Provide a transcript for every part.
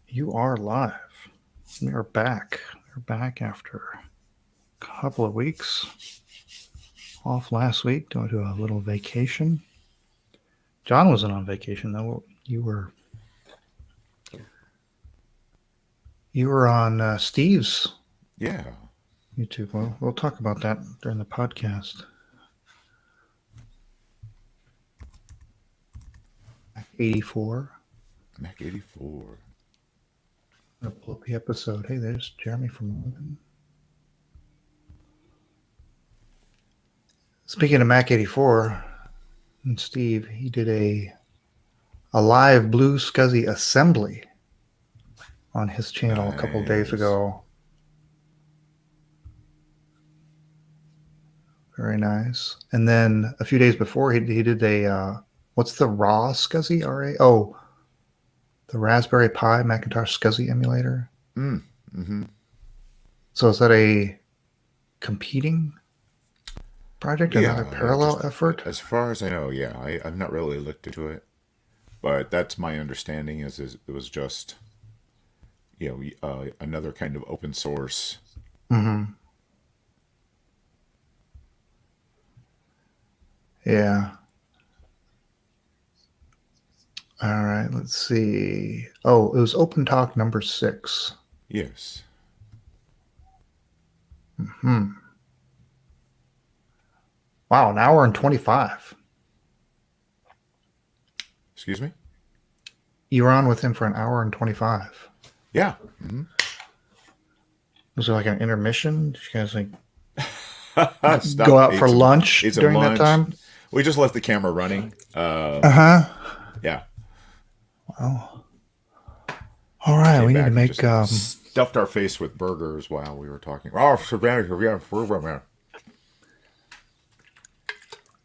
You are live. We are back. We're back after a couple of weeks off last week to do a little vacation. John wasn't on vacation though. You were on Steve's Yeah. YouTube. Well, we'll talk about that during the podcast. Mac 84. Mac 84. I'll pull up the episode. Hey, there's Jeremy from London. Speaking of Mac 84 and Steve, he did a live BlueScuzzy assembly on his channel a couple of days Nice. ago. Very nice. And then a few days before, he did a what's the raw SCSI? Oh, the Raspberry Pi Macintosh SCSI emulator. Mm-hmm. So is that a competing project? Another Yeah, parallel just effort? as far as I know, yeah. I've not really looked into it, but that's my understanding is it was just, another kind of open source. Mm-hmm. Yeah. All right. Let's see. Oh, it was Open Talk number 6. Yes. Hmm. Wow, an hour and 25. Excuse me? You were on with him for an hour and 25. Yeah. Mm-hmm. Was there like an intermission? Did you guys like go Stop. out for lunch Ate some during that lunch. time? We just left the camera running. Uh-huh. Yeah. Well, all right. Came We need to back and make. just stuffed our face with burgers while we were talking. Oh,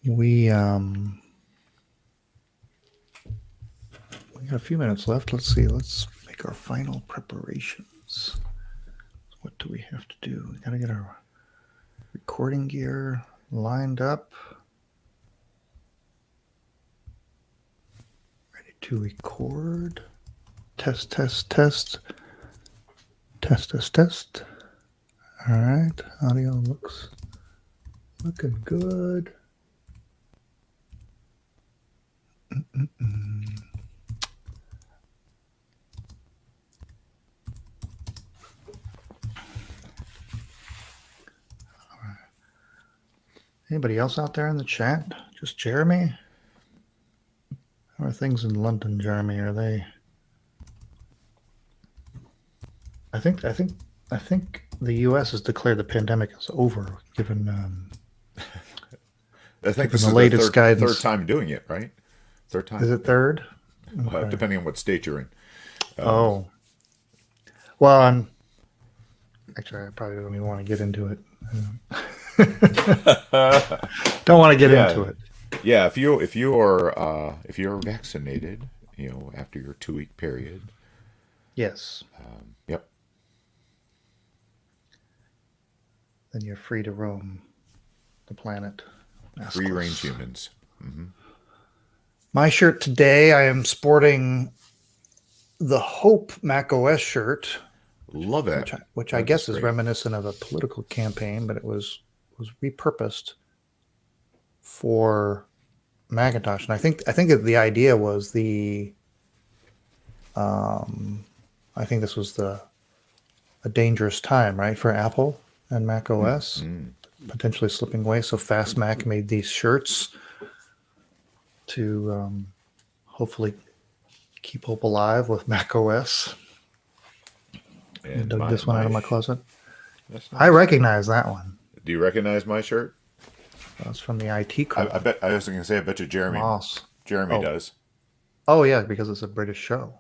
We we got a few minutes left. Let's see. Let's make our final preparations. What do we have to do? We gotta get our recording gear lined up. Ready to record. Test, test, test. Test, test, test. All right. Audio looking good. Mm-mm-mm. Anybody else out there in the chat? Just Jeremy? How are things in London, Jeremy? Are they? I think the U.S. has declared the pandemic is over, given I think given this the is the latest third guidance. time doing it, right? Third time. Is it Yeah. third? Okay. Depending on what state you're in. Oh, well, actually I probably don't even want to get into it. Don't want to get Yeah, into it. yeah. If you're vaccinated, after your 2 week period. Yes, Yep. then you're free to roam the planet. Free range Askless. humans. My shirt today, I am sporting the Hope macOS shirt, Love it. which I That's guess is great. reminiscent of a political campaign, but it was repurposed for Macintosh. And I think that the idea was I think this was a dangerous time, right, for Apple and Mac OS potentially slipping away. So Fast Mac made these shirts to hopefully keep hope alive with Mac OS. I And dug this one out of my closet. That's I nice. recognize that one. Do you recognize my shirt? That's from the IT I crowd. bet. I was going to say. I bet you Moss. Jeremy Oh, does. oh yeah, because it's a British show.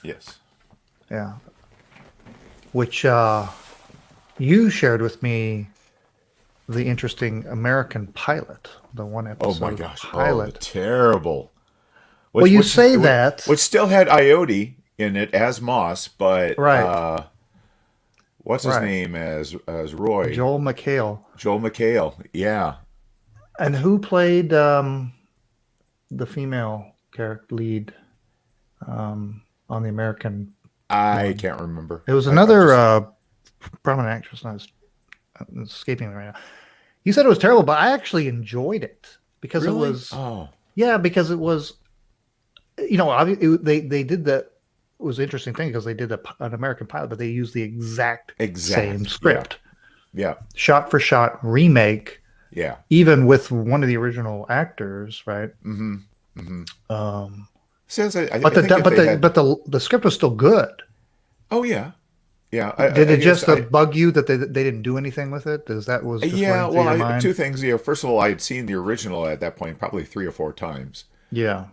Yes. Yeah, which you shared with me the interesting American pilot, the one Oh episode my of the gosh. Oh, the pilot. terrible. Well, you say that, Which still had IoT in it as Moss, but right? what's his Right. name as Roy? Joel McHale. Joel McHale. Yeah. And who played the female character lead on the American I one. can't remember. It was I another just prominent actress. It's escaping me right now. You said it was terrible, but I actually enjoyed it because it really. was, Oh, yeah, because it was, they did that. It was an interesting thing because they did an American pilot, but they used the exact same exact. Yeah. script, Yeah. shot for shot remake, Yeah. even with one of the original actors, right? Mm-hmm. Mm-hmm. Um, Says but I the think if but they the had. but the script was still good. Oh yeah. Yeah. Did I it guess just I. bug you that they didn't do anything with it? Does that was just Yeah. running through Well, your mind? two things. First of all, I had seen the original at that point probably 3 or 4 times. Yeah.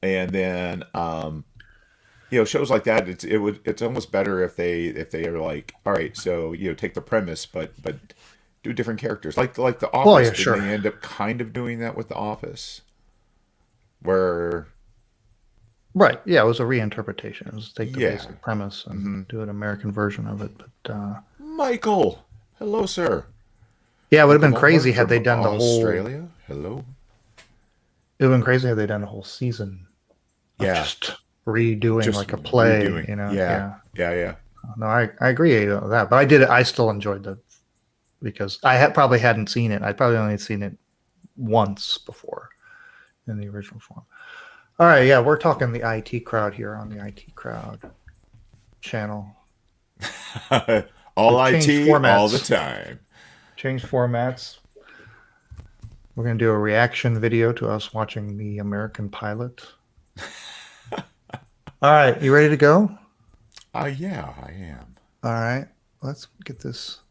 And then shows like that, it's almost better if they are like, all right, so take the premise, but do different characters, like The Well, Office. yeah, Didn't sure. they end up kind of doing that with The Office, where Right. Yeah, it was a reinterpretation. It was take the yeah, basic premise and hmm do an American version of it. But Michael, hello sir, yeah, it would have been welcome crazy aboard had they from done the whole. Australia. Hello. It would have been crazy had they done a whole season of Yeah, just redoing just like a play. redoing. Yeah, Yeah. yeah. No, I agree with that, but I did it. I still enjoyed the because I had probably hadn't seen it. I probably only seen it once before in the original form. All right, yeah, we're talking the IT crowd here on the IT crowd channel. All We've changed IT all the formats. time. Changed formats. We're going to do a reaction video to us watching the American Pilot. All right, you ready to go? Yeah, I am. All right, let's get this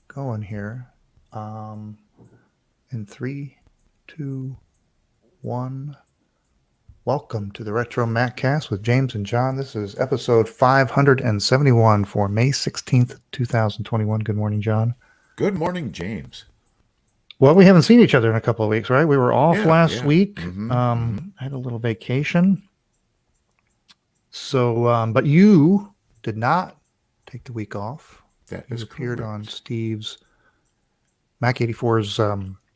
going here. In 3, 2, 1. Welcome to the RetroMacCast with James and John. This is episode 571 for May 16th, 2021. Good morning, John. Good morning, James. Well, we haven't seen each other in a couple of weeks, right? We were off Yeah, last yeah. week. Mm-hmm. I had a little vacation. So, but you did not take the week off. That You is appeared on correct. Steve's Mac 84's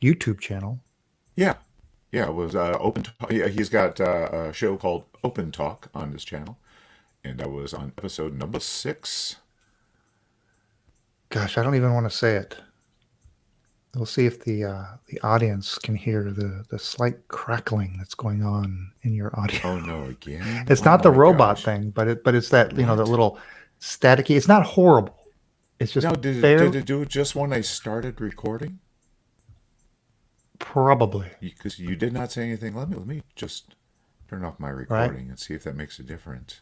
YouTube channel. Yeah, yeah. It was open. Yeah, he's got a show called Open Talk on his channel, and I was on episode number 6. Gosh, I don't even want to say it. We'll see if the audience can hear the slight crackling that's going on in your audio. Oh no, again? It's Oh not the my robot gosh! thing, but it's that that What? little staticky. It's not horrible. It's just Now, fair, did it do it just when I started recording? probably Because you did not say anything. Let me just turn off my right. recording and see if that makes a difference.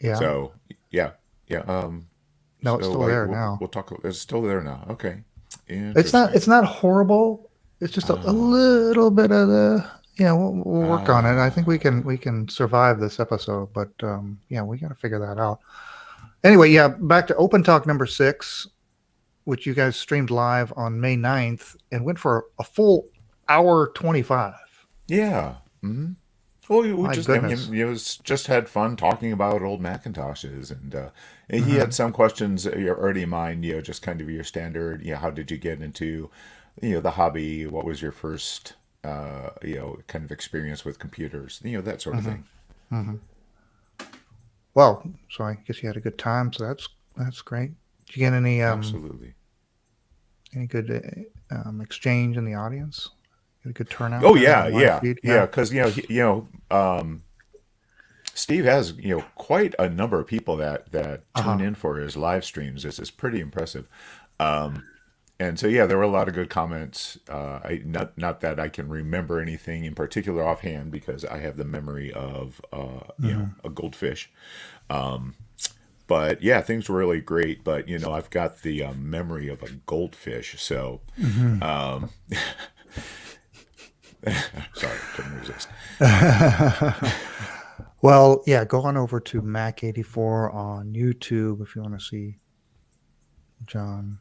Yeah, So yeah, yeah. no, it's So still there now. we'll talk. It's still there now. Okay, It's not. interesting. It's not horrible. It's just a Oh, little bit of the. Yeah, we'll work on it. I think ah, we can survive this episode, but yeah, we got to figure that out. Anyway, yeah, back to Open Talk number 6, which you guys streamed live on May 9th and went for a full hour 25. yeah. Mm-hmm. Well, we My just goodness. just had fun talking about old Macintoshes, and he Hmm. had some questions already in mind. Just kind of your standard. How did you get into, the hobby? What was your first, kind of experience with computers? That sort of Hmm. thing. Hmm. Well, so I guess you had a good time. So that's great. Did you get Absolutely. any good exchange in the audience? Get a good turnout Oh there on yeah, the live yeah, feed? yeah. Yeah. Because Steve has quite a number of people that Uh tune huh. in for his live streams. It's pretty impressive. And so yeah, there were a lot of good comments. Not that I can remember anything in particular offhand because I have the memory of Hmm. a goldfish. But yeah, things were really great. But I've got the memory of a goldfish. So Hmm. um, sorry, couldn't resist. Well, yeah, go on over to Mac 84 on YouTube if you want to see John.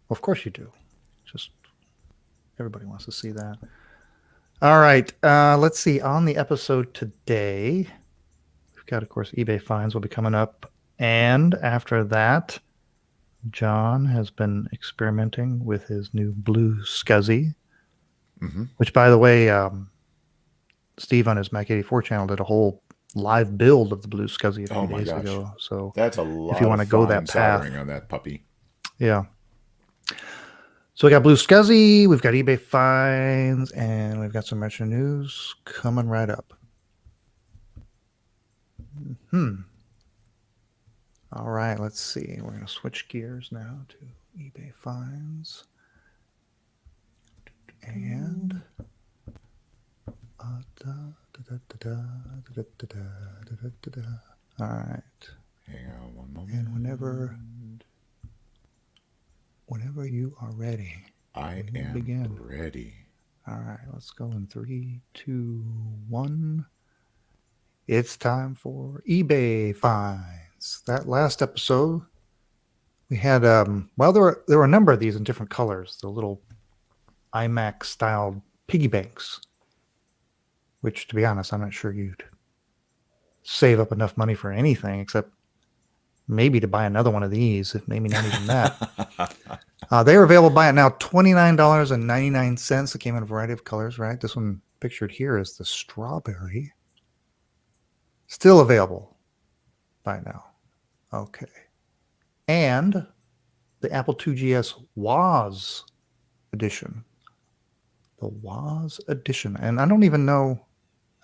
Well, of course you do. Just everybody wants to see that. All right. Let's see. On the episode today, we've got, of course, eBay finds will be coming up. And after that, John has been experimenting with his new BlueScuzzy, Hmm. which, by the way, Steve on his Mac 84 channel did a whole live build of the BlueScuzzy a Oh few my days gosh. ago. So That's a if you lot want of to go fine that path, soldering on that puppy. yeah. So we got BlueScuzzy, we've got eBay finds, and we've got some retro news coming right up. All right, let's see. We're going to switch gears now to eBay finds. And all right. Hang on one moment. And whenever you are ready, I am begin. ready. All right, let's go in 3, 2, 1. It's time for eBay finds. That last episode, we had well, there were a number of these in different colors. The little iMac styled piggy banks, which, to be honest, I'm not sure you'd save up enough money for anything except maybe to buy another one of these. Maybe not even that. They are available by it now, $29.99. It came in a variety of colors, right? This one pictured here is the strawberry. Still available by now. Okay. And the Apple IIgs WOZ edition. The WOZ edition. And I don't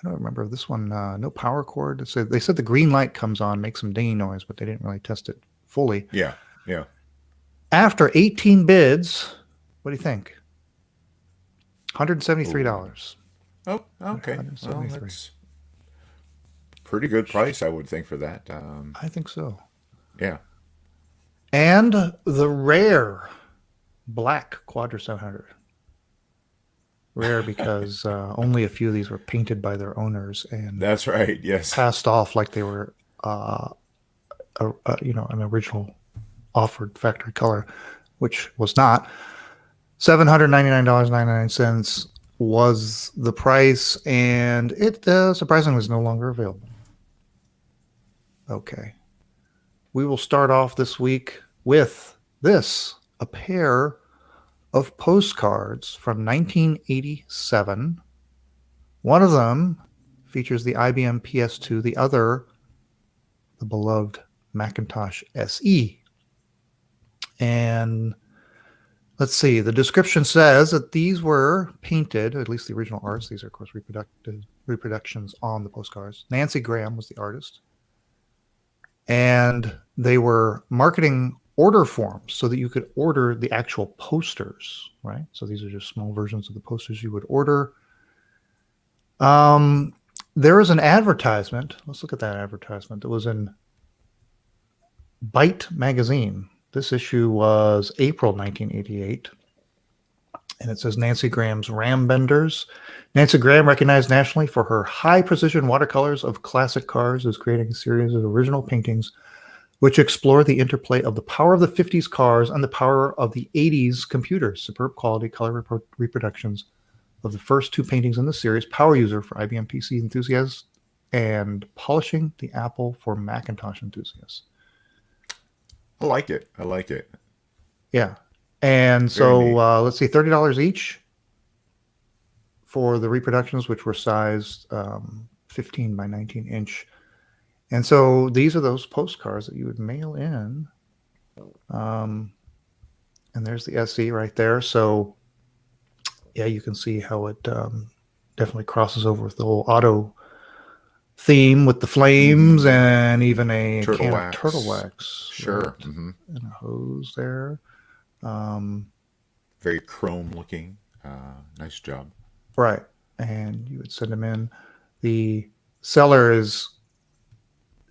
remember this one. No power cord. They said the green light comes on, makes some dinging noise, but they didn't really test it fully. Yeah. After 18 bids, what do you think? $173. Oh, okay. Well, 173. that's pretty good price, I would think, for that. I think so. Yeah. And the rare black Quadra 700. Rare because only a few of these were painted by their owners and That's right. Yes. passed off like they were, an original offered factory color, which was not. $799.99 was the price, and it surprisingly is no longer available. Okay. We will start off this week with this, a pair of postcards from 1987. One of them features the IBM PS2, the other, the beloved Macintosh SE. And let's see, the description says that these were painted, at least the original arts. These are, of course, reproductions on the postcards. Nancy Graham was the artist. And they were marketing order forms so that you could order the actual posters, right? So these are just small versions of the posters you would order. There is an advertisement. Let's look at that advertisement. It was in Byte magazine. This issue was April 1988. And it says Nancy Graham's Ram Benders. Nancy Graham, recognized nationally for her high-precision watercolors of classic cars, is creating a series of original paintings which explore the interplay of the power of the 50s cars and the power of the 80s computers. Superb quality color reproductions of the first two paintings in the series, Power User for IBM PC enthusiasts and Polishing the Apple for Macintosh enthusiasts. I like it. Yeah. And so let's see, $30 each for the reproductions, which were sized 15 by 19 inch. And so these are those postcards that you would mail in. And there's the SE right there. So, yeah, you can see how it definitely crosses over with the whole auto theme with the flames and even a Turtle can wax. of turtle wax. Sure. Right? Mm-hmm. And a hose there. Very chrome looking. Nice job. Right. And you would send them in. The seller is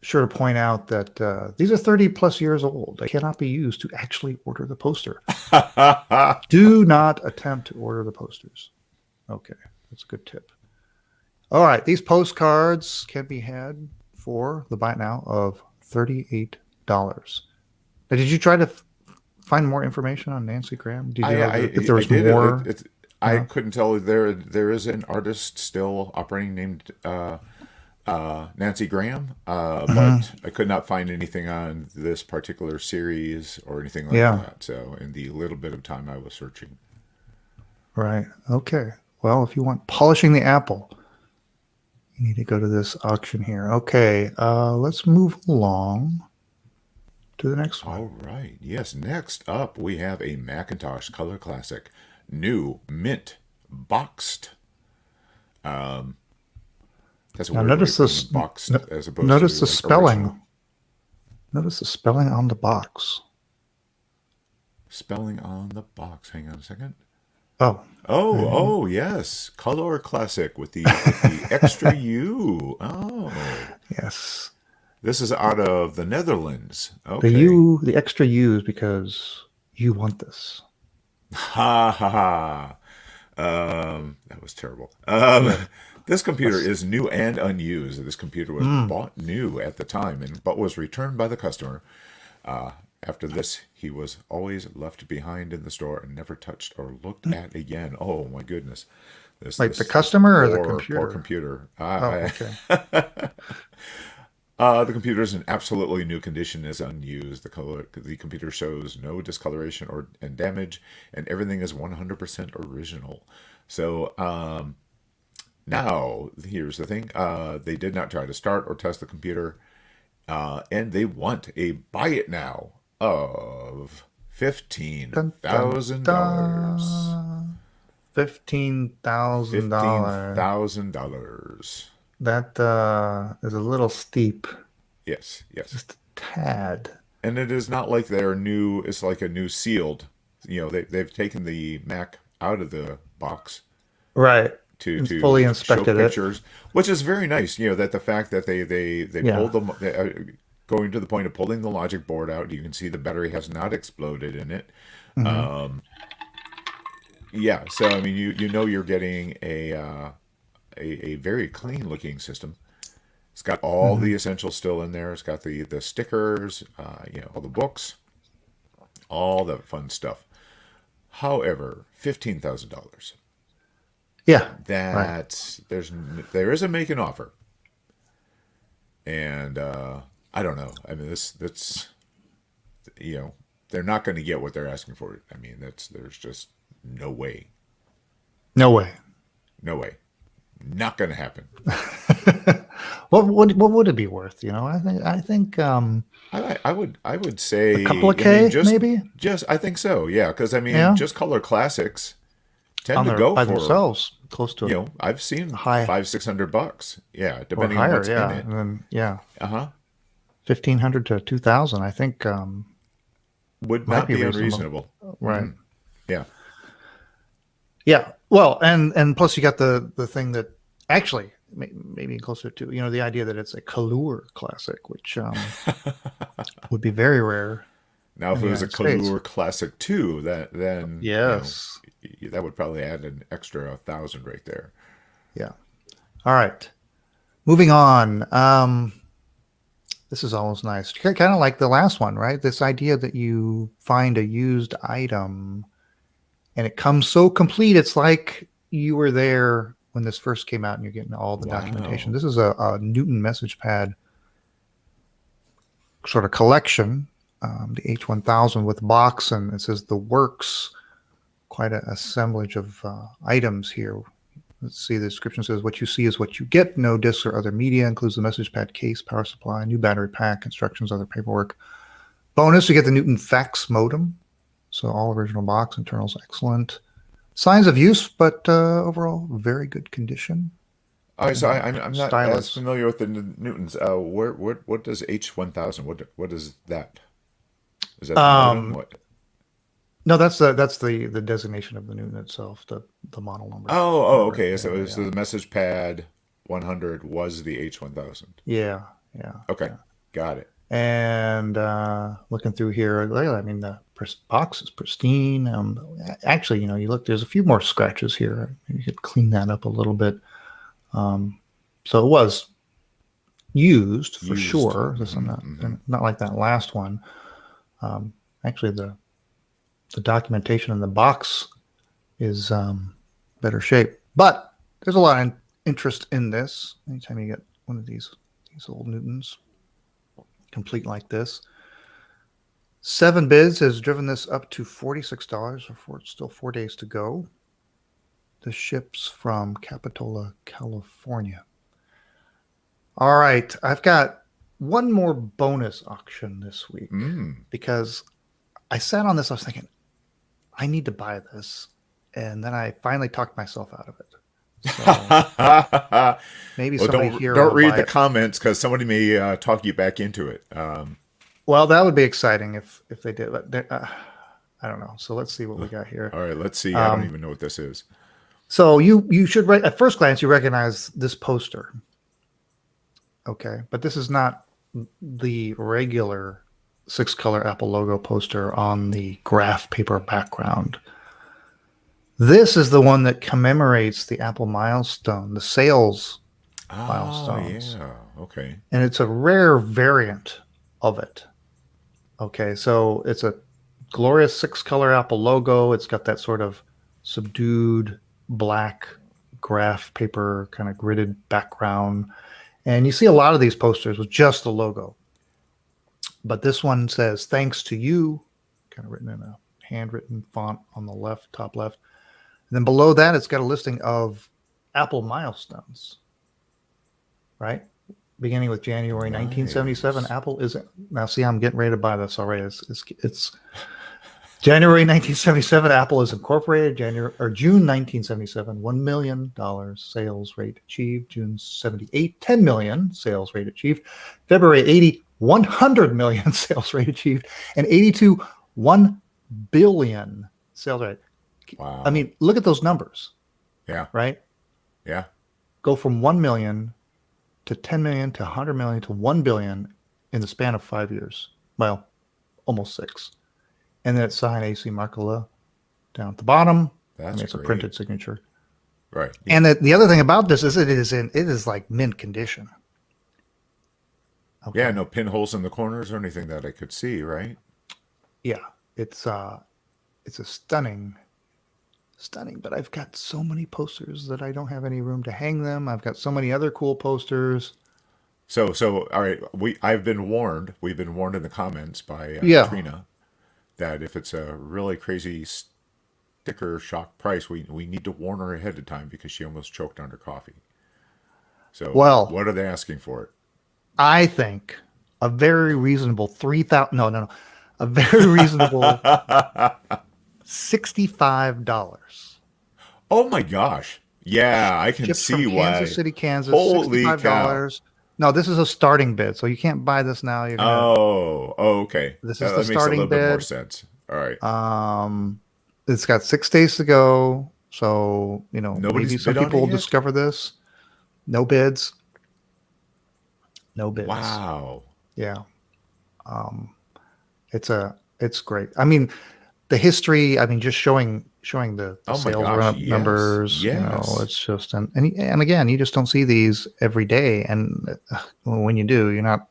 sure to point out that these are 30 plus years old. They cannot be used to actually order the poster. Do not attempt to order the posters. Okay. That's a good tip. All right. These postcards can be had for the buy now of $38. Now, did you try to find more information on Nancy Graham? Did you know if there was more? I couldn't tell. There is an artist still operating named Nancy Graham, but I could not find anything on this particular series or anything like that. So, in the little bit of time I was searching. Right. Okay. Well, if you want Polishing the Apple, You need to go to this auction here. Okay, let's move along to the next one. All right. Yes. Next up, we have a Macintosh Color Classic, new mint boxed. That's a Now weird way notice of putting this. boxed as opposed to Notice the like original. spelling. Notice the spelling on the box. Spelling on the box. Hang on a second. Oh, Oh, yes. Color Classic with the extra U. Oh. yes. This is out of the Netherlands. The Okay. U, the extra U is because you want this. Ha ha ha. That was terrible. This computer is new and unused. This computer was bought new at the time, but was returned by the customer. After this, he was always left behind in the store and never touched or looked at again. Oh my goodness! Like the customer or the poor computer? computer. Oh, okay. The computer is in absolutely new condition, is unused. The computer shows no discoloration and damage, and everything is 100% original. So now here's the thing: they did not try to start or test the computer, and they want a buy it now of $15,000. $15,000. $15,000. That is a little steep, Yes, yes. just a tad. And it is not like they're new. It's like a new sealed. They've taken the Mac out of the box Right. to And to fully show inspected it. pictures, which is very nice. That the fact that they Yeah. pulled them, going to the point of pulling the logic board out. You can see the battery has not exploded in it. Mhm. Yeah, so I mean, you're getting a very clean looking system. It's got all the Mhm. essentials still in there. It's got the stickers, all the books, all the fun stuff. However, $15,000. Yeah. Right. There is a make an offer, and I don't know. I mean, that's they're not going to get what they're asking for. I mean, there's just no way, No way. no way, not going to happen. What would it be worth? I think I would say, a couple of I mean, K maybe just I think so, yeah, because I mean, yeah just color classics tend on to their go by for, themselves close to I've seen high 500-600 bucks, yeah, or depending on higher. what's in Yeah, it. and then yeah, Uh-huh. 1,500 to 2,000. I think Would might not be be reasonable. unreasonable. Right. Yeah. Yeah. Well, and plus you got the thing that actually maybe closer to the idea that it's a Color Classic, which would be very rare Now, in if the it was a United States. Color Classic 2, then Yes. that would probably add an extra 1,000 right there. Yeah. All right. Moving on. This is almost nice. Kind of like the last one, right? This idea that you find a used item and it comes so complete. It's like you were there when this first came out and you're getting all the documentation. Wow. This is a Newton message pad sort of collection, the H1000 with box, and it says the works, quite a assemblage of items here. Let's see, the description says what you see is what you get. No discs or other media. Includes the message pad case, power supply, new battery pack, instructions, other paperwork. Bonus, you get the Newton fax modem. So all original box, internals excellent. Signs of use, but overall very good condition. All right, so And I'm not as stylus. familiar with the Newtons. What does H1000? What is that? Is that the modem? Um, What? no, that's the designation of the Newton itself, the model number. Oh, Number. okay. Yeah, So yeah, the message pad 100 was the H1000. yeah, yeah, Okay, yeah. got it. And looking through here, I mean, the box is pristine. Actually, you look, there's a few more scratches here. Maybe you could clean that up a little bit. So it was used for Used. sure. This is not like that last one. Actually, the documentation in the box is better shape, but there's a lot of interest in this. Anytime you get one of these old Newtons complete like this. 7 bids has driven this up to $46, still 4 days to go. This ships from Capitola, California. All right, I've got one more bonus auction this week Mm. because I sat on this. I was thinking, I need to buy this, and then I finally talked myself out of it. So maybe Well, somebody don't here don't will read buy the it. comments because somebody may talk you back into it. Well, that would be exciting if they did. But I don't know. So let's see what we got here. All right, let's see. I don't Um, even know what this is. so you should at first glance you recognize this poster, okay? But this is not the regular six color Apple logo poster on the graph paper background. This is the one that commemorates the Apple milestone, the sales Oh, milestones, yeah. Okay. and it's a rare variant of it. Okay, so it's a glorious six color Apple logo. It's got that sort of subdued black graph paper kind of gridded background. And you see a lot of these posters with just the logo. But this one says, thanks to you, kind of written in a handwritten font on the left, top left. And then below that, it's got a listing of Apple milestones, right? Beginning with January 1977, Nice. Apple isn't. Now, see, I'm getting ready to buy this already. It's January 1977, Apple is incorporated. June 1977, $1 million sales rate achieved. June 78, 10 million sales rate achieved. February 80, 100 million sales rate achieved. And 82, 1 billion sales rate. I Wow. mean, look at those numbers, Yeah. right? Yeah. Go from 1 million to 10 million to 100 million to 1 billion in the span of 5 years. Well, almost six. And then it's sign AC Marcola down at the bottom. I That's mean, it's a great. printed signature. Right. Yeah. And the other thing about this is it is like mint condition. Yeah. Okay. No pinholes in the corners or anything that I could see. Right. Yeah. It's it's a stunning, but I've got so many posters that I don't have any room to hang them. I've got so many other cool posters. So, all right. I've been warned. We've been warned in the comments by Yeah. Trina that if it's a really crazy sticker shock price, we need to warn her ahead of time because she almost choked on her coffee. So, Well, what are they asking for it? I think a very reasonable 3,000 no. A very reasonable $65. Oh my gosh. Yeah, I can Ships from see Kansas why. City, Kansas, Holy cow. $65. No, this is a starting bid, so you can't buy this now. You're gonna. Oh, okay. This is the That makes a starting little bit more bid. sense. All right. Um, it's got 6 days to go, so Nobody's maybe some bid on people it will yet? discover this. No bids, no bids. Wow. Yeah, um, it's great. I mean, the history. I mean, just showing the Oh my sales gosh, run yes. numbers. Yes. It's just and again, you just don't see these every day. And when you do, you're not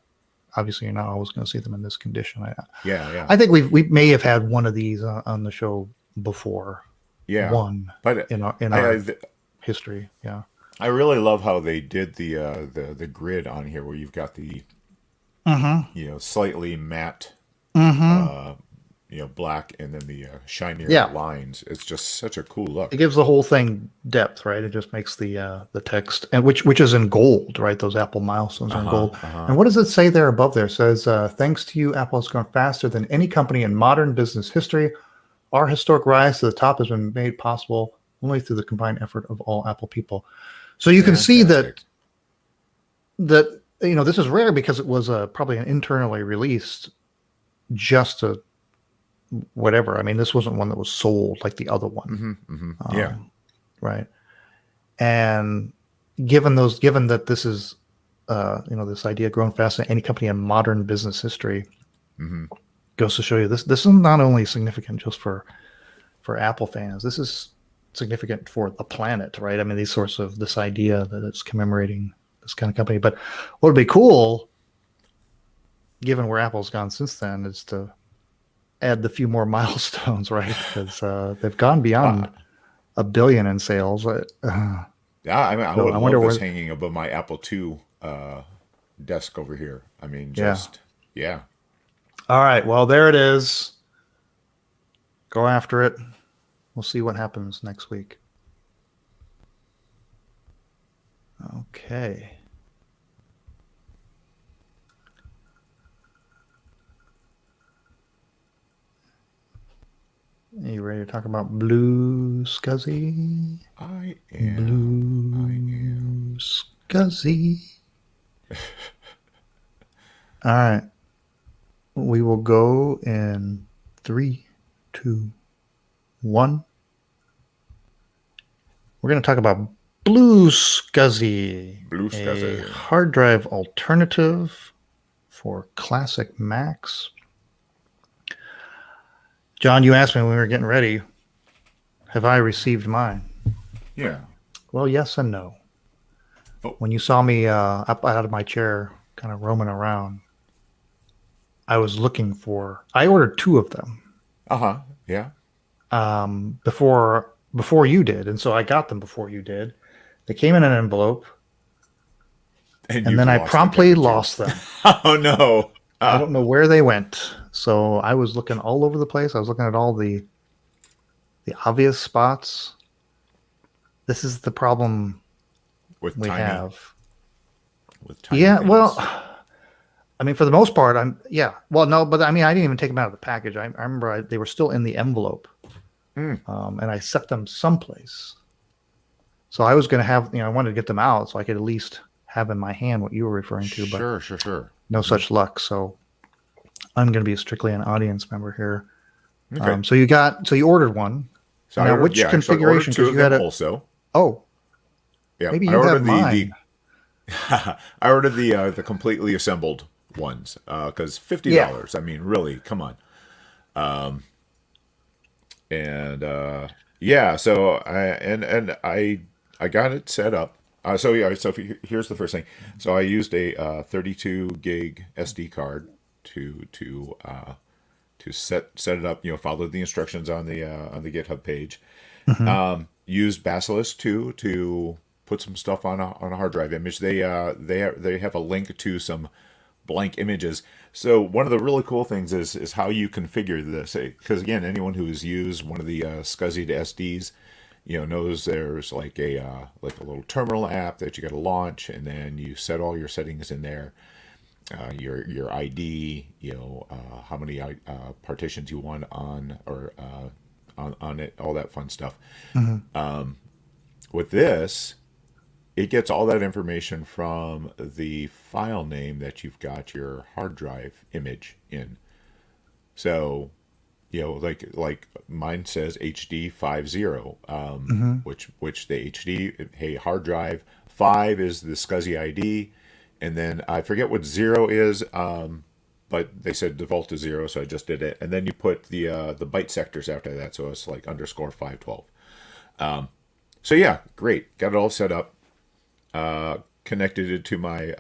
always going to see them in this condition. Yeah, yeah. I think we may have had one of these on the show before, Yeah. one But in I our I, history. Yeah. I really love how they did the grid on here where you've got the Mm-hmm. slightly matte Mm-hmm. black and then the shinier Yeah. lines. It's just such a cool It look. gives the whole thing depth, right? It just makes the text and which is in gold, right? Those Apple milestones are in Uh-huh. gold. Uh-huh. And what does it say there above there? It says, thanks to you, Apple has grown faster than any company in modern business history. Our historic rise to the top has been made possible only through the combined effort of all Apple people. So you can see Fantastic. that this is rare because it was probably an internally released just to whatever. I mean, this wasn't one that was sold like the other one, Mm-hmm. Mm-hmm. Yeah. right? And given that this is this idea grown faster than any company in modern business history, Mm-hmm. goes to show you this is not only significant just for Apple fans. This is significant for the planet, right? I mean, these sorts of this idea that it's commemorating this kind of company. But what would be cool, given where Apple's gone since then, is to add the few more milestones, right? Because they've gone Uh, beyond a billion in sales. yeah, I mean, I So would I wonder love this where. hanging above my Apple II desk over here. I mean, Yeah. just yeah. All right. Well, there it is. Go after it. We'll see what happens next week. Okay. you ready to talk about BlueScuzzy? I am. BlueScuzzy. All right. We will go in 3, 2, 1. We're going to talk about BlueScuzzy, a BlueScuzzy. hard drive alternative for classic Macs. John, you asked me when we were getting ready, have I received mine? Yeah. Well, yes and no. Oh. When you saw me up out of my chair, kind of roaming around, I was looking for. I ordered 2 of them Yeah. before you did, and so I got them before you did. They came in an envelope, And and you've then I lost them, promptly haven't you? lost them. Oh no. I don't know where they went. So I was looking all over the place. I was looking at all the obvious spots. This is the problem With we tiny, have. things. Well, I mean, for the most part, Well, no, but I mean, I didn't even take them out of the package. I remember they were still in the envelope, and I set them someplace. So I was going to have, I wanted to get them out so I could at least have in my hand what you were referring to. But Sure. no such luck. So I'm going to be strictly an audience member here. Okay. So you ordered one. So Now, which configuration? Because you had also. Oh, Yeah. maybe I you have ordered mine. I ordered the completely assembled ones because $50. Yeah. I mean, really, come on. So I got it set up. Here's the first thing. So I used a 32 gig SD card to set it up. Follow the instructions on the GitHub page. Mm-hmm. Used Basilisk 2 to put some stuff on a hard drive image. They have a link to some blank images. So one of the really cool things is how you configure this. Because again, anyone who has used one of the SCSI to SDs, knows there's like a little terminal app that you got to launch, and then you set all your settings in there. Your ID, how many partitions you want on or on it, all that fun stuff. Mm-hmm. With this, it gets all that information from the file name that you've got your hard drive image in. So, like mine says HD50, Mm-hmm. which the HD, hey, hard drive 5 is the SCSI ID, and then I forget what 0 is, but they said default to 0, so I just did it. And then you put the byte sectors after that, so it's like _512. So yeah, great, got it all set up. Connected it to my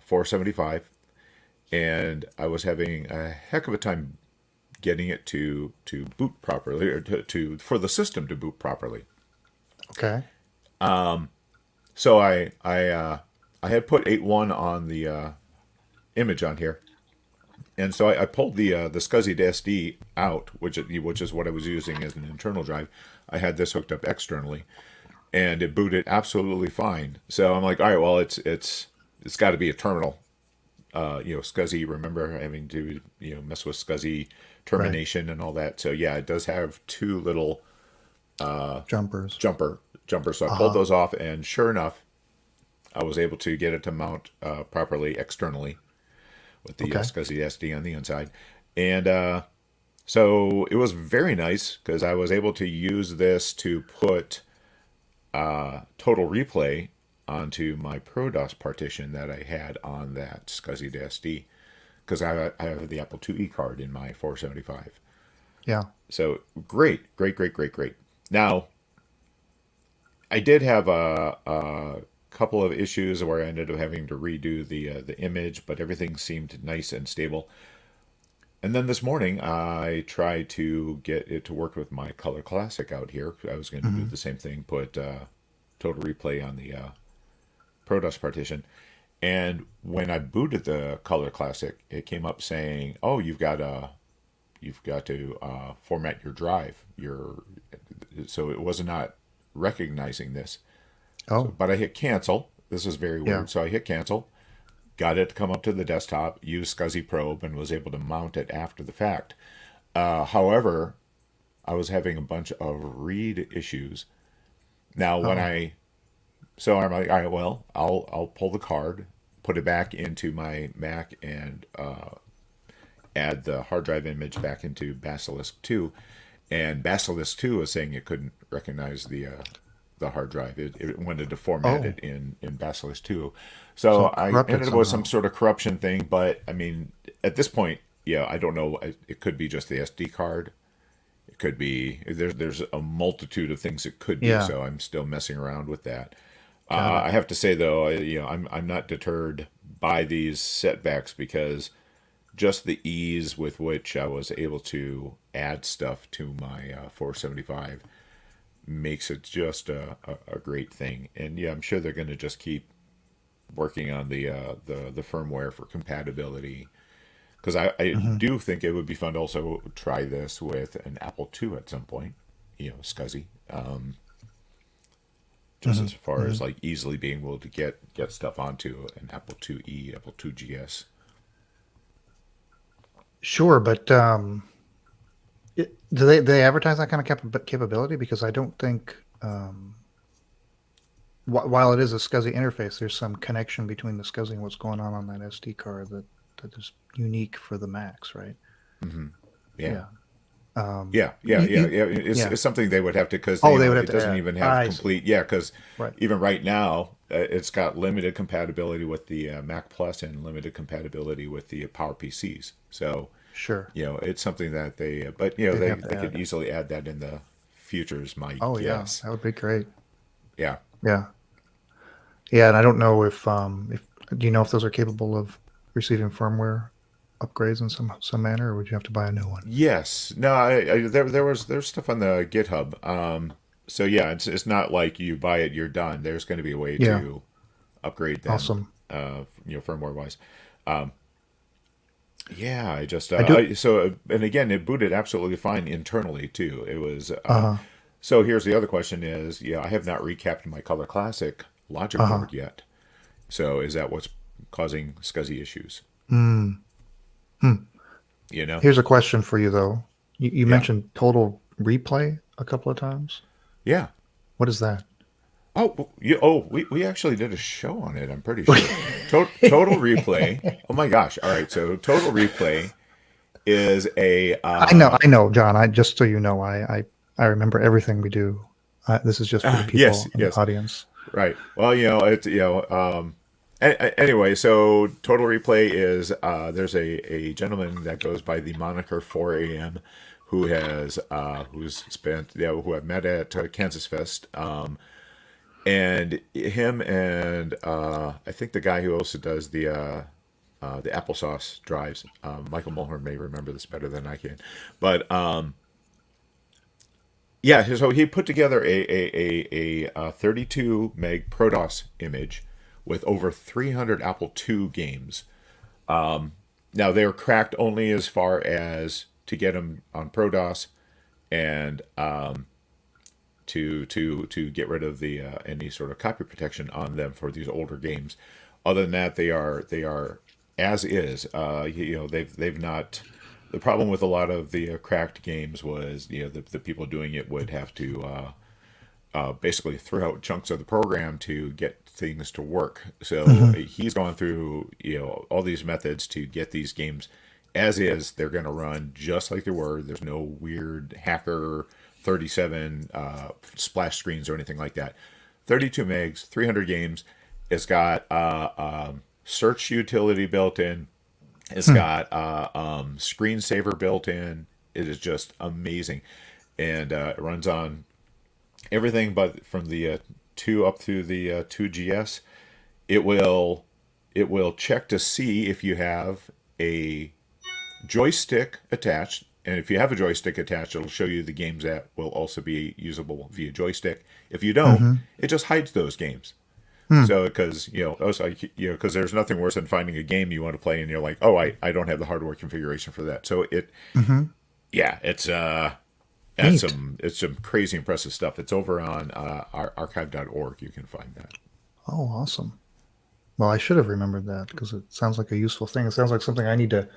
475, and I was having a heck of a time getting it to boot properly, or for the system to boot properly. Okay. So I had put 8.1 on the image on here, and so I pulled the SCSI to SD out, which is what I was using as an internal drive. I had this hooked up externally, and it booted absolutely fine. So I'm like, all right, well, it's got to be a terminal. SCSI. Remember having to mess with SCSI termination and all that. So yeah, it does have 2 little Jumpers. jumpers. So I pulled those off, and sure enough, I was able to get it to mount properly externally with the SCSI SD on the inside, and so it was very nice because I was able to use this to put Total Replay onto my ProDOS partition that I had on that SCSI to SD, because I have the Apple IIe card in my 475. Yeah. So great. Now, I did have a couple of issues where I ended up having to redo the image, but everything seemed nice and stable. And then this morning, I tried to get it to work with my Color Classic out here. I was going to do the same thing, put Total Replay on the ProDOS partition. And when I booted the Color Classic, it came up saying, "Oh, you've got to format your drive." So it was not recognizing this. Oh. But I hit cancel. This is very weird. Yeah. So I hit cancel, got it to come up to the desktop, used SCSI probe, and was able to mount it after the fact. However, I was having a bunch of read issues. Now when Oh, I so I'm like, all right, well, I'll pull the card, put it back into my Mac, and add the hard drive image back into Basilisk 2, and Basilisk 2 was saying it couldn't recognize the hard drive. It wanted to format oh, it in Basilisk 2. so So it I corrupted ended up with some somehow. sort of corruption thing, but I mean, at this point, yeah, I don't know. It could be just the SD card. It could be there's a multitude of things it could be. Yeah, So I'm still messing around with that. got it. I have to say though, I'm not deterred by these setbacks because just the ease with which I was able to add stuff to my 475 makes it just a great thing. And yeah, I'm sure they're going to just keep working on the firmware for compatibility because I Hmm. do think it would be fun to also try this with an Apple II at some point. SCSI. Just Hmm. as far Hmm. as like easily being able to get stuff onto an Apple IIe, Apple II GS. Sure, but do they advertise that kind of capability? Because I don't think, while it is a SCSI interface, there's some connection between the SCSI and what's going on that SD card that is unique for the Macs, right? Yeah. Yeah. Um, Yeah. yeah. It's something they would have to because Oh, they would have it to doesn't add. even have I see. complete. Yeah, because Right. even right now, it's got limited compatibility with the Mac Plus and limited compatibility with the Power PCs. So Sure. it's something that they, but They'd have to they could add. easily add that in the future is my Oh, yeah. guess. That would be great. Yeah. Yeah. Yeah. And I don't know if do you know if those are capable of receiving firmware upgrades in some manner, or would you have to buy a new one? Yes. No. There's stuff on the GitHub. So yeah, it's not like you buy it, you're done. There's going to be a way Yeah. to upgrade them. Awesome. Firmware wise. Yeah, I just I do. and again, it booted absolutely fine internally too. It was Uh-huh. so. Here's the other question: is I have not recapped my Color Classic logic Uh-huh. board yet. So is that what's causing SCSI issues? Mm. Hmm. You know? Here's a question for you though. You Yeah, mentioned total replay a couple of times. yeah. What is that? We actually did a show on it. I'm pretty sure. Total Replay. Oh my gosh! All right, so Total Replay is a I know, John. I just so you know, I remember everything we do. This is just for the yes, people in the yes. audience. Right. Well, it's anyway, so Total Replay is there's a gentleman that goes by the moniker 4 a.m. who has who's spent who I've met at Kansas Fest, and him and I think the guy who also does the applesauce drives, Michael Mulhern may remember this better than I can, but yeah, so he put together a 32 meg ProDOS image with over 300 Apple II games. Now they were cracked only as far as to get them on ProDOS and to get rid of the any sort of copy protection on them for these older games. Other than that, they are as is. They've not. The problem with a lot of the cracked games was the people doing it would have to basically throw out chunks of the program to get things to work. So Hmm. he's gone through all these methods to get these games as is. They're going to run just like they were. There's no weird hacker 37 splash screens or anything like that. 32 megs, 300 games. It's got search utility built in. It's Hmm. got screensaver built in. It is just amazing, and it runs on everything but from the two up through the 2GS. It will check to see if you have a joystick attached, and if you have a joystick attached, it'll show you the games that will also be usable via joystick. If you don't, Hmm. it just hides those games. Hmm. So because because there's nothing worse than finding a game you want to play and you're like, oh, I don't have the hardware configuration for that. So Hmm. yeah, Neat. it's some crazy impressive stuff. It's over on archive.org. You can find that. Oh, awesome. Well, I should have remembered that because it sounds like a useful thing. It sounds like something I need to,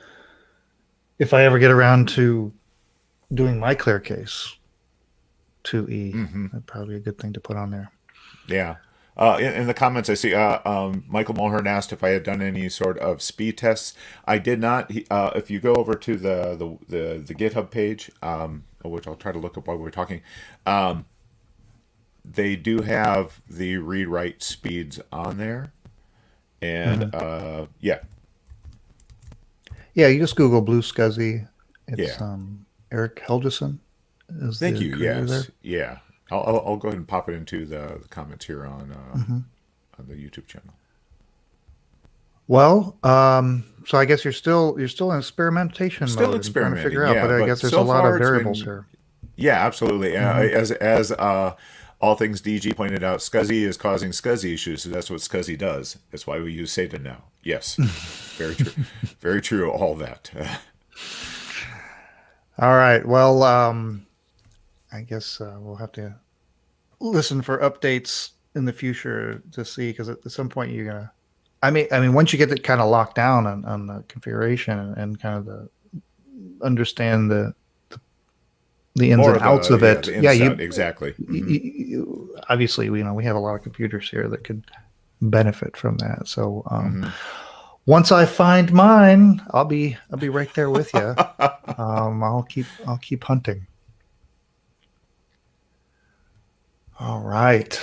if I ever get around to doing my clear case, 2E. That'd probably be a good thing to put on there. Yeah. In the comments, I see Michael Mulhern asked if I had done any sort of speed tests. I did not. If you go over to the GitHub page, which I'll try to look up while we're talking, they do have the read-write speeds on there. And yeah. Yeah, you just Google BlueScuzzy. It's Yeah. Eric Helgeson is Thank the you. creator Yes. there. Yeah. I'll go ahead and pop it into the comments here on the YouTube channel. Well, so I guess you're still in experimentation Still mode and trying to figure experimenting, out, yeah, but I but guess there's a so lot far of it's variables been here. yeah, absolutely. As all things DG pointed out, SCSI is causing SCSI issues, so that's what SCSI does. That's why we use Satan now. Yes, very true, very true. All that. All right. Well, I guess we'll have to listen for updates in the future to see, because at some point you're gonna. I mean, once you get it kind of locked down on the configuration and kind of the understand the ins More and of outs of it. the Yeah, inside, exactly. obviously, we have a lot of computers here that could benefit from that. So once I find mine, I'll be right there with you. I'll keep hunting. All right.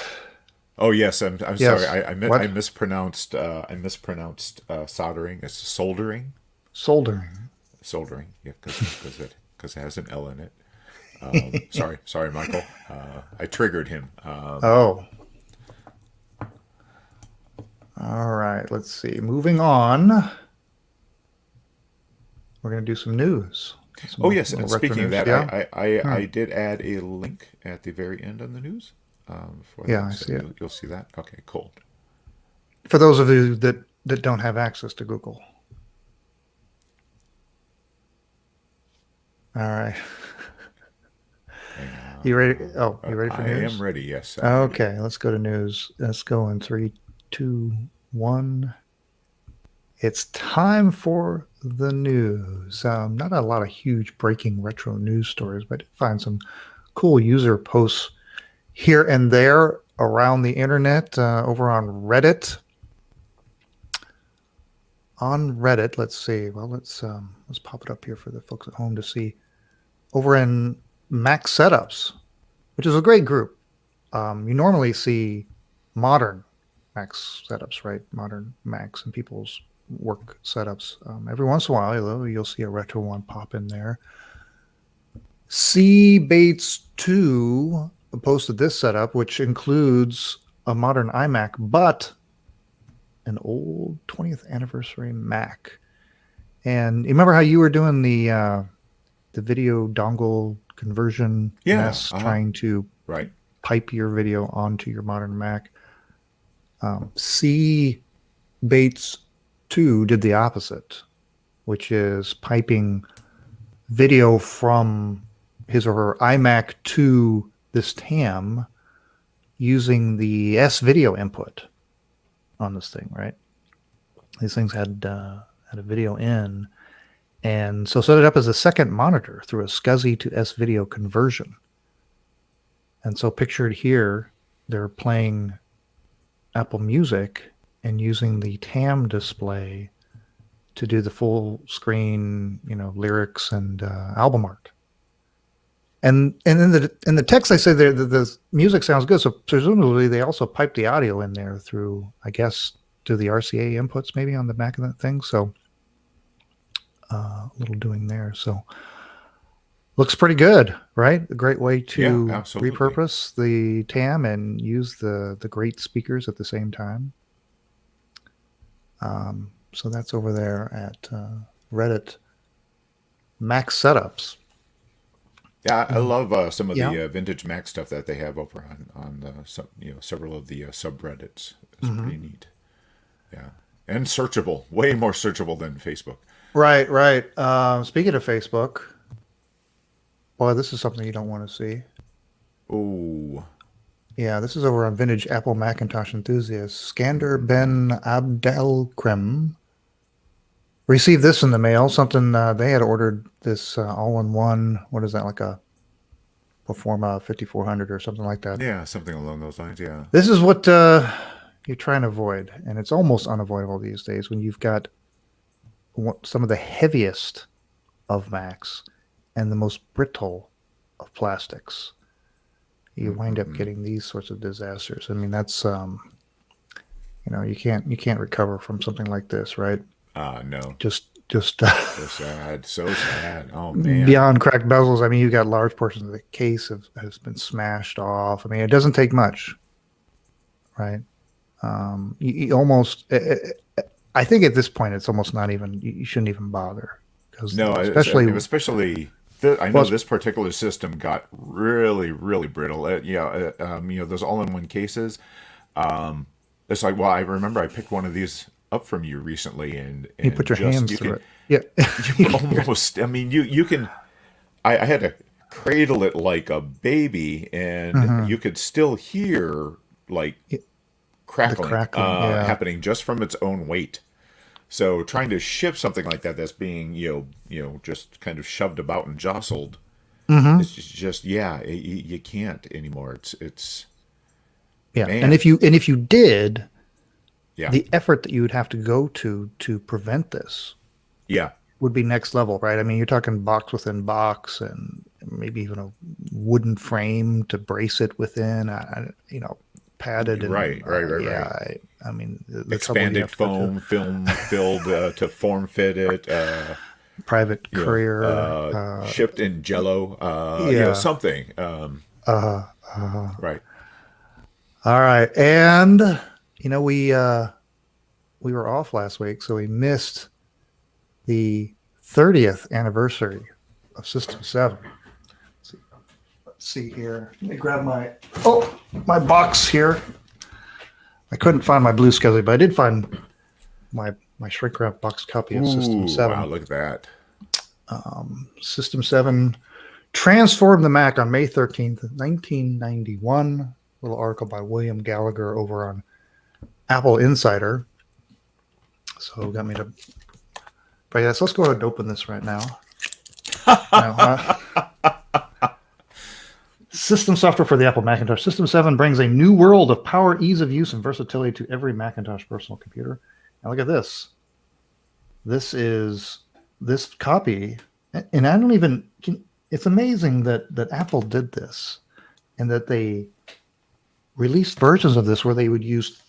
Oh yes, I'm Yes. sorry. What? I mispronounced soldering. It's soldering. Soldering. Soldering. Yeah, because it has an L in it. Sorry, Michael. I triggered him. Oh. All right. Let's see. Moving on. We're going to do some news. Oh yes, and retro speaking of news. that, Yeah. I did add a link at the very end on the news. For Yeah, that, I so see it. you'll see that. Okay, cool. For those of you that don't have access to Google. All right. You ready? Oh, you ready for I news? am ready. Yes. Okay, let's go to news. Let's go in 3, 2, 1. It's time for the news. Not a lot of huge breaking retro news stories, but I find some cool user posts here and there around the internet, over on Reddit. On Reddit, let's see. Well, let's pop it up here for the folks at home to see. Over in Mac Setups, which is a great group. You normally see modern Mac setups, right? Modern Macs and people's work setups. Every once in a while, though, you'll see a retro one pop in there. C Bates 2 posted this setup, which includes a modern iMac, but an old 20th anniversary Mac. And you remember how you were doing the video dongle conversion mess, trying to right. pipe your video onto your modern Mac? C Bates 2 did the opposite, which is piping video from his or her iMac to this TAM using the S video input on this thing, right? These things had a video in, and so set it up as a second monitor through a SCSI to S video conversion. And so pictured here, they're playing Apple Music and using the TAM display to do the full screen, lyrics and album art. And in the text, I say the music sounds good. So presumably they also pipe the audio in there through, I guess, to the RCA inputs maybe on the back of that thing. So a little doing there. So looks pretty good, right? A great way to repurpose the TAM and use the great speakers at the same time. So that's over there at Reddit Mac Setups. Yeah, I love some of the vintage Mac stuff that they have over on several of the subreddits. It's pretty neat. Yeah, and searchable, way more searchable than Facebook. Right. Speaking of Facebook, boy, this is something you don't want to see. Oh. Yeah, this is over on Vintage Apple Macintosh Enthusiast. Skander Ben Abdelkrem received this in the mail. Something they had ordered this all-in-one. What is that, like a Performa 5400 or something like that. Yeah, something along those lines. Yeah. This is what you're trying to avoid, and it's almost unavoidable these days when you've got some of the heaviest of Macs and the most brittle of plastics. You wind up getting these sorts of disasters. I mean, that's you can't recover from something like this, right? No. Just So sad. So sad. Oh man. beyond cracked bezels. I mean, you got large portions of the case has been smashed off. I mean, it doesn't take much, right? You almost. I think at this point, it's almost not even. You shouldn't even bother because No, especially I know this particular system got really, really brittle. Those all-in-one cases. It's like, well, I remember I picked one of these up from you recently, and you put your hands through it. Yeah, you almost. I mean, you can. I had to cradle it like a baby, and you could still hear like crackling, happening just from its own weight. So trying to ship something like that that's being just kind of shoved about and jostled, it's just you can't anymore. It's yeah. man. And if you did, yeah, the effort that you would have to go to prevent this would be next level, right? I mean, you're talking box within box and maybe even a wooden frame to brace it within, padded. And, right. I mean, the expanded foam film filled to form fit it. Private courier, shipped in Jello. Something. Right. All right, and we were off last week, so we missed the 30th anniversary of System 7. Let's see here. Let me grab my box here. I couldn't find my BlueScuzzy, but I did find my shrink wrap box copy of System 7. Wow, look at that. System 7 transformed the Mac on May 13th, 1991. A little article by William Gallagher over on Apple Insider. So got me to. But yes, let's go ahead and open this right now. System software for the Apple Macintosh. System 7 brings a new world of power, ease of use, and versatility to every Macintosh personal computer. And look at this. This is this copy. And I don't even... It's amazing that Apple did this and that they released versions of this where they would use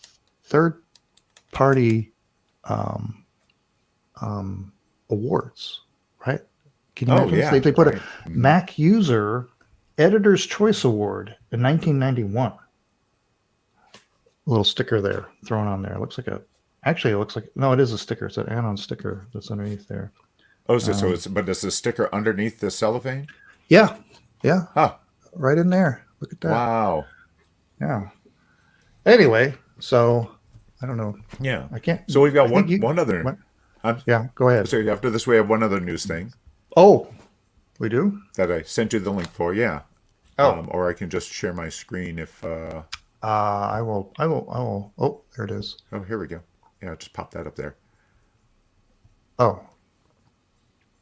third-party awards, right? Can you imagine this? They put a Mac User Editor's Choice Award in 1991. A little sticker there thrown on there. It looks like no, it is a sticker. It's an add-on sticker that's underneath there. Oh, but is the sticker underneath the cellophane? Yeah. Huh. Right in there. Look at that. Wow. Yeah. Anyway, so I don't know. Yeah. I can't. So we've got one other. Yeah, go ahead. So after this, we have one other news thing. Oh, we do? That I sent you the link for. Yeah. Oh. Or I can just share my screen if. I will. Oh, there it is. Oh, here we go. Yeah, just pop that up there. Oh.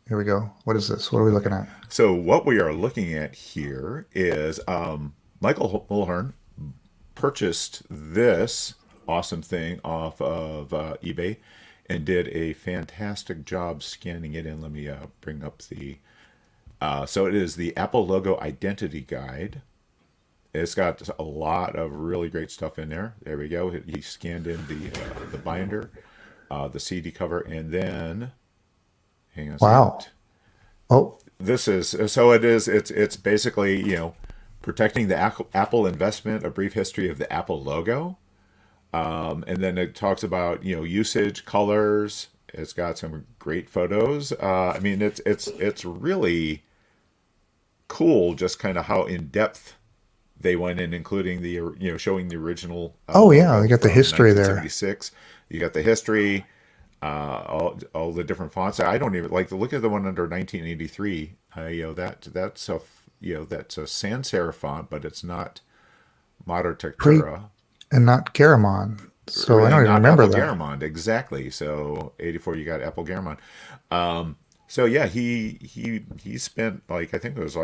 Here we go. What is this? What are we looking at? So what we are looking at here is Michael Mulhern purchased this awesome thing off of eBay and did a fantastic job scanning it in. Let me bring up the... so it is the Apple Logo Identity Guide. It's got a lot of really great stuff in there. There we go. He scanned in the binder, the CD cover, and then... Hang on a second. Oh. This is... So it is... It's basically, protecting the Apple investment, a brief history of the Apple logo. And then it talks about, usage, colors. It's got some great photos. I mean, it's really cool just kind of how in depth they went in, including the, showing the original. They got the history there. You got the history, all the different fonts. I don't even like to look at the one under 1983. That's a sans serif font, but it's not Mater Tectura. And not Garamond. So really, I don't even remember Apple that. Garamond, exactly. So 84, you got Apple Garamond. So yeah, he spent I think it was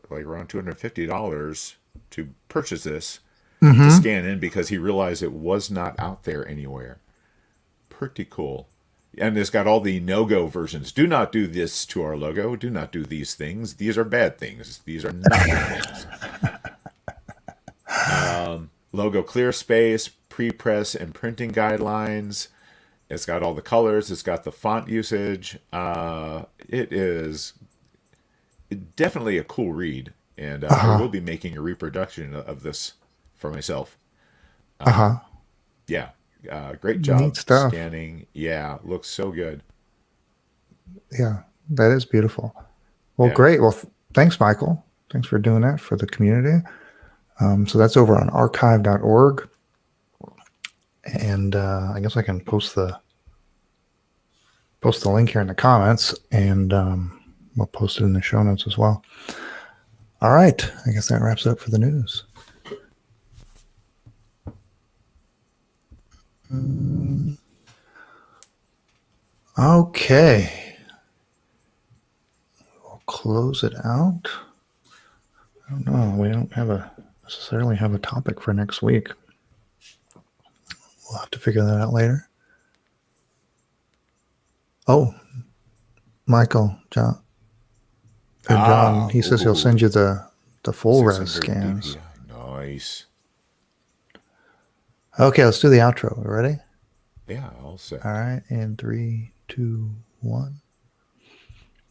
like around $250 to purchase this to Mm-hmm. scan in because he realized it was not out there anywhere. Pretty cool. And it's got all the no-go versions. Do not do this to our logo. Do not do these things. These are bad things. These are not good things. Logo clear space, pre-press and printing guidelines. It's got all the colors. It's got the font usage. It is definitely a cool read. And I will Uh-huh. be making a reproduction of this for myself. Uh-huh. Yeah. Great Neat job stuff. scanning. Yeah. Looks so good. Yeah, that is beautiful. Well, Yeah. great. Well, thanks, Michael. Thanks for doing that for the community. So that's over on archive.org. And I guess I can post the link here in the comments, and we'll post it in the show notes as well. All right. I guess that wraps it up for the news. Okay. We'll close it out. I don't know. We don't necessarily have a topic for next week. We'll have to figure that out later. Oh, Michael, John, he says he'll send you the full res 600 scans. DPI. Nice. Okay, let's do the outro. You ready? Yeah, all set. All right, in 3, 2, 1.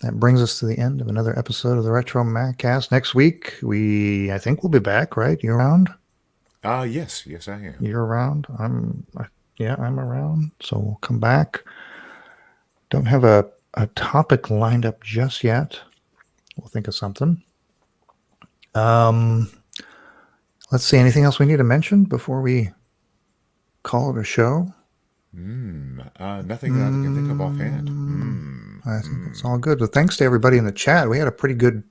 That brings us to the end of another episode of the RetroMacCast. Next week, I think we'll be back, right? You around? Yes, I am. You're around. I'm around. So we'll come back. Don't have a topic lined up just yet. We'll think of something. Let's see. Anything else we need to mention before we call it a show? Nothing that I can think of offhand. I think that's all good. Well, thanks to everybody in the chat. We had a pretty good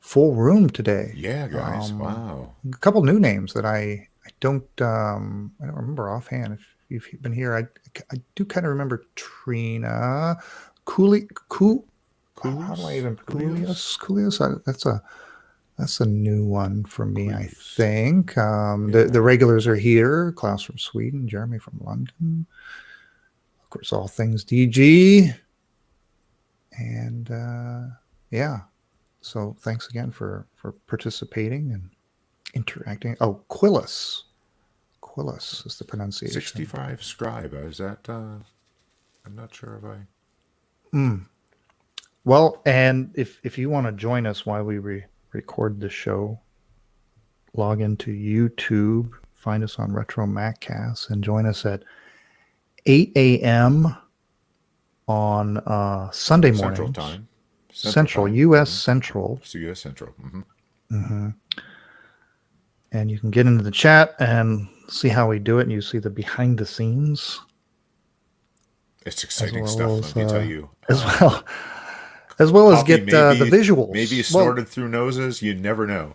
full room today. Yeah, guys. Wow. A couple new names that I don't remember offhand. If you've been here, I do kind of remember Trina Cooley. How do I even Coolius? That's a new one for me, I think. The regulars are here. Klaus from Sweden, Jeremy from London. Of course, all things DG. And yeah. So thanks again for participating and interacting. Oh, Quillis. Quillis is the pronunciation. 65 scribe. Is that I'm not sure if I Well, and if you want to join us while we record the show, log into YouTube, find us on RetroMacCast, and join us at 8 a.m. on Sunday morning. Central time. Central, U.S. Central. So U.S. Central. And you can get into the chat and see how we do it, and you see the behind the scenes. It's exciting stuff, let me tell you. As well as get the visuals. Maybe snorted through noses. You never know.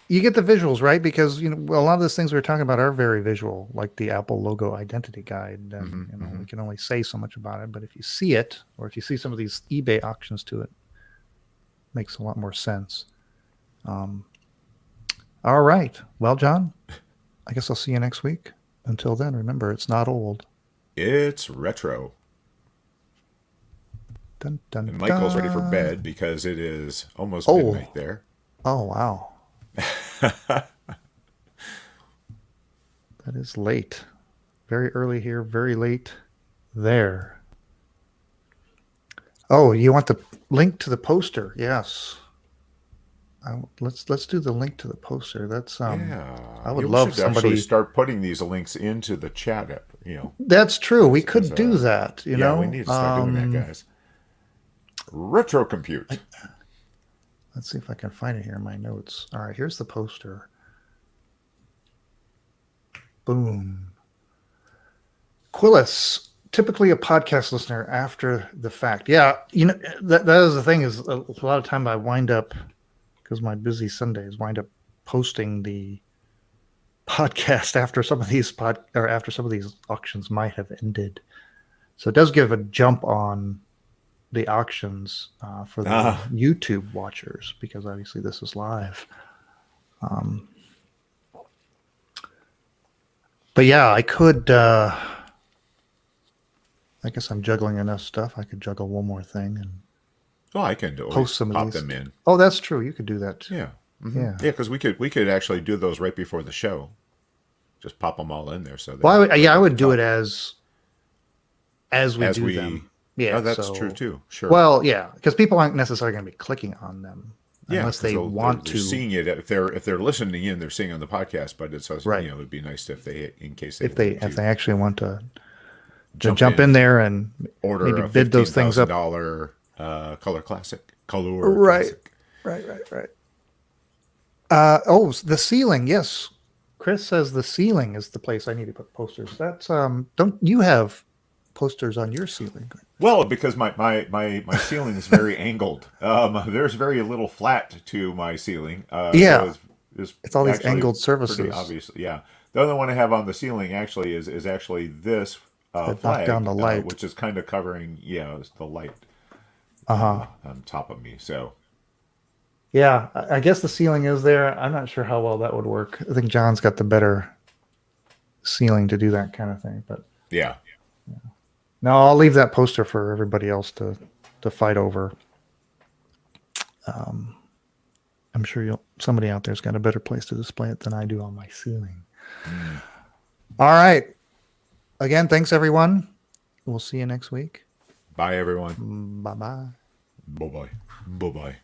You get the visuals, right? Because a lot of those things we're talking about are very visual, like the Apple logo identity guide. And we can only say so much about it, but if you see it, or if you see some of these eBay auctions to it, makes a lot more sense. All right. Well, John, I guess I'll see you next week. Until then, remember, it's not old. It's retro. Dun, dun, and Michael's ready for bed because it is almost midnight there. Oh, wow. That is late. Very early here, very late there. Oh, you want the link to the poster? Yes. Let's do the link to the poster. That's I would love somebody actually start putting these links into the chat. That's true. We could do that. We need to start doing that, guys. Retro Compute. Let's see if I can find it here in my notes. All right, here's the poster. Boom. Quillis, typically a podcast listener after the fact. Yeah, that is the thing is a lot of time I wind up, because my busy Sundays, wind up posting the podcast after some of these auctions might have ended. So it does give a jump on the auctions for the YouTube watchers, because obviously this is live. But yeah, I could. I guess I'm juggling enough stuff. I could juggle one more thing and Oh, I can always post some of pop these. them in. Oh, that's true. You could do that too. Yeah. Yeah. Yeah, because we could actually do those right before the show. Just pop them all in there. So Well, I would do it as we do them. Yeah. Oh, that's true too. Sure. Well, yeah, because people aren't necessarily going to be clicking on them unless they want they're to. Seeing it if they're listening in, they're seeing on the podcast. But it's also, Right. it'd be nice if they If they actually want to jump in there and order maybe a bid those things up. $15,000 color classic. Right. The ceiling. Yes, Chris says the ceiling is the place I need to put posters. That's don't you have posters on your ceiling? Well, because my ceiling is very angled. There's very little flat to my ceiling. Yeah. So it's all these actually angled surfaces. Pretty obvious. Yeah. The other one I have on the ceiling actually is actually this That flag, knock down the light. which is kind of covering the light on top of me. So Yeah, I guess the ceiling is there. I'm not sure how well that would work. I think John's got the better ceiling to do that kind of thing. But yeah. no, I'll leave that poster for everybody else to fight over. I'm sure somebody out there's got a better place to display it than I do on my ceiling. All right. Again, thanks everyone. We'll see you next week. Bye everyone. Bye-bye. Bye bye. Bye bye.